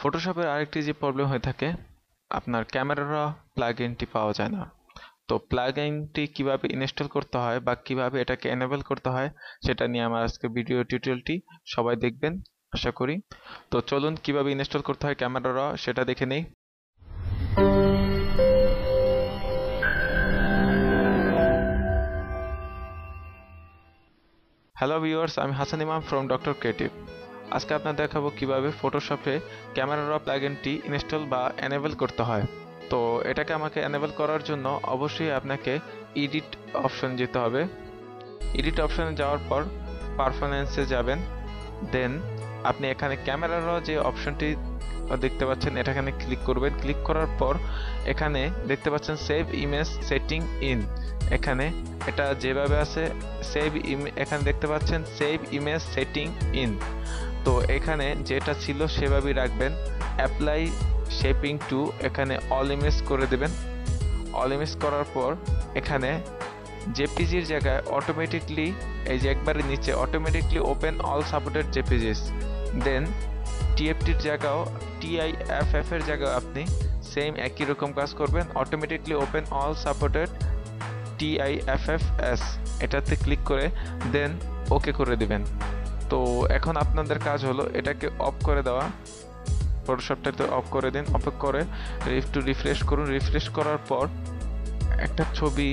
ফটোশপের আরেকটি যে প্রবলেম হয়ে থাকে, আপনার ক্যামেরার প্লাগইনটি পাওয়া যায় না। তো প্লাগইনটি কিভাবে ইনস্টল করতে হয় বা কিভাবে এটাকে এনেবল করতে হয় সেটা নিয়ে আমার আজকে ভিডিও টিউটোরিয়ালটি সবাই দেখবেন আশা করি। তো চলুন কিভাবে ইনস্টল করতে হয় ক্যামেরা র সেটা দেখে নেই। হ্যালো ভিউয়ার্স, আমি Hasan Imam from doctor creative. আজকে আপনাদের দেখাবো কিভাবে ফটোশপে ক্যামেরা র প্লাগইনটি ইনস্টল বা এনেবল করতে হয়। তো এটাকে আমাকে এনেবল করার জন্য অবশ্যই আপনাকে এডিট অপশন যেতে হবে। এডিট অপশনে যাওয়ার পর পারফরম্যান্সে যাবেন, দেন আপনি এখানে ক্যামেরার যে অপশনটি দেখতে পাচ্ছেন এটাখানে ক্লিক করবেন। ক্লিক করার পর এখানে দেখতে পাচ্ছেন সেভ ইমেজ সেটিং ইন, এখানে এটা যেভাবে আছে এখানে দেখতে পাচ্ছেন সেভ ইমেজ সেটিং ইন। তো এখানে যেটা ছিল সেভাবেই রাখবেন। অ্যাপ্লাই শেপিং টু, এখানে অল ইমেজ করে দেবেন। অল ইমেজ করার পর এখানে জেপিজির জায়গায় অটোমেটিকলি এই যে একবারে নিচে অটোমেটিকলি ওপেন অল সাপোর্টেড জেপিজিস, দেন টিএফটির জায়গাও টিআইএফএফ এর জায়গায় আপনি সেম একই রকম কাজ করবেন, অটোমেটিকলি ওপেন অল সাপোর্টেড টিআইএফএফএস, এটাতে ক্লিক করে দেন ওকে করে দিবেন। তো এখন আপনাদের কাজ হলো এটাকে অফ করে দেওয়া, ফটোশপটাতে অফ করে দিন। অফ করে একটু রিফ্রেশ করুন। রিফ্রেশ করার পর একটা ছবি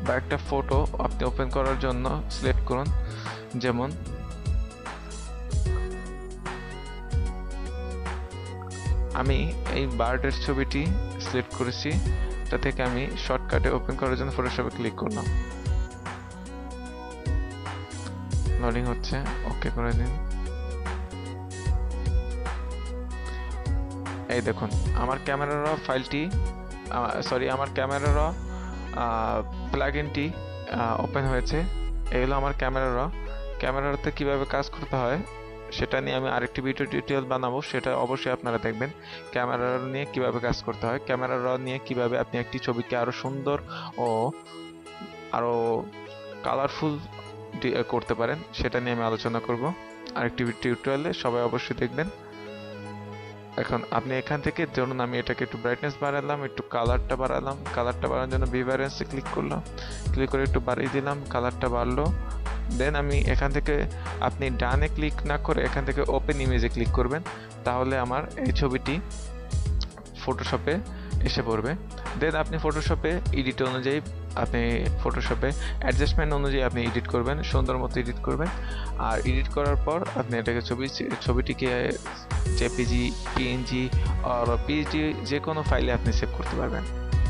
বা একটা ফটো আপনি ওপেন করার জন্য সিলেক্ট করুন। যেমন আমি এই বার্ডের ছবিটি সিলেক্ট করেছি, এটা থেকে আমি শর্টকাটে ওপেন করার জন্য ফটোশপে ক্লিক করলাম। লোডিং হচ্ছে, ওকে করে দিন। এই দেখুন আমার ক্যামেরার ফাইলটি আমার ক্যামেরার প্লাগইনটি ওপেন হয়েছে। এই হলো আমার ক্যামেরাতে কিভাবে কাজ করতে হয় সেটা নিয়ে আমি আরেকটি ভিডিও টিউটোরিয়াল বানাবো, সেটা অবশ্যই আপনারা দেখবেন। ক্যামেরা নিয়ে কিভাবে কাজ করতে হয়, ক্যামেরা নিয়ে কিভাবে আপনি একটি ছবিকে আরো সুন্দর ও আরো কালারফুল করতে পারেন সেটা নিয়ে আমি আলোচনা করব আরেকটি টিউটোরিয়ালে, সবাই অবশ্যই দেখবেন। এখন আপনি এখান থেকে ধরুন আমি এটাকে একটু ব্রাইটনেস বাড়ালাম, একটু কালারটা বাড়ালাম, কালারটা বাড়ানোর জন্য ভিভারেন্সে ক্লিক করলাম, ক্লিক করে একটু বাড়িয়ে দিলাম, কালারটা বাড়লো। দেন আমি এখান থেকে আপনি ডানে ক্লিক না করে এখান থেকে ওপেন ইমেজে ক্লিক করবেন, তাহলে আমার এই ছবিটি ফটোশপে এসে পড়বে। দেন আপনি ফটোশপে এডিট অনুযায়ী আপনি ফটোশপে অ্যাডজাস্টমেন্ট অনুযায়ী আপনি এডিট করবেন, সুন্দর মতো এডিট করবেন। আর এডিট করার পর আপনি এটাকে ছবিটিকে জেপিজি, পিএনজি আর পিএসডি যে কোনো ফাইলে আপনি সেভ করতে পারবেন।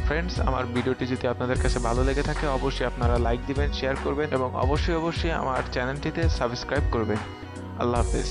ফ্রেন্ডস, আমার ভিডিওটি যদি আপনাদের কাছে ভালো লেগে থাকে অবশ্যই আপনারা লাইক দিবেন, শেয়ার করবেন এবং অবশ্যই আমার চ্যানেলটিতে সাবস্ক্রাইব করবেন। আল্লাহ হাফেজ।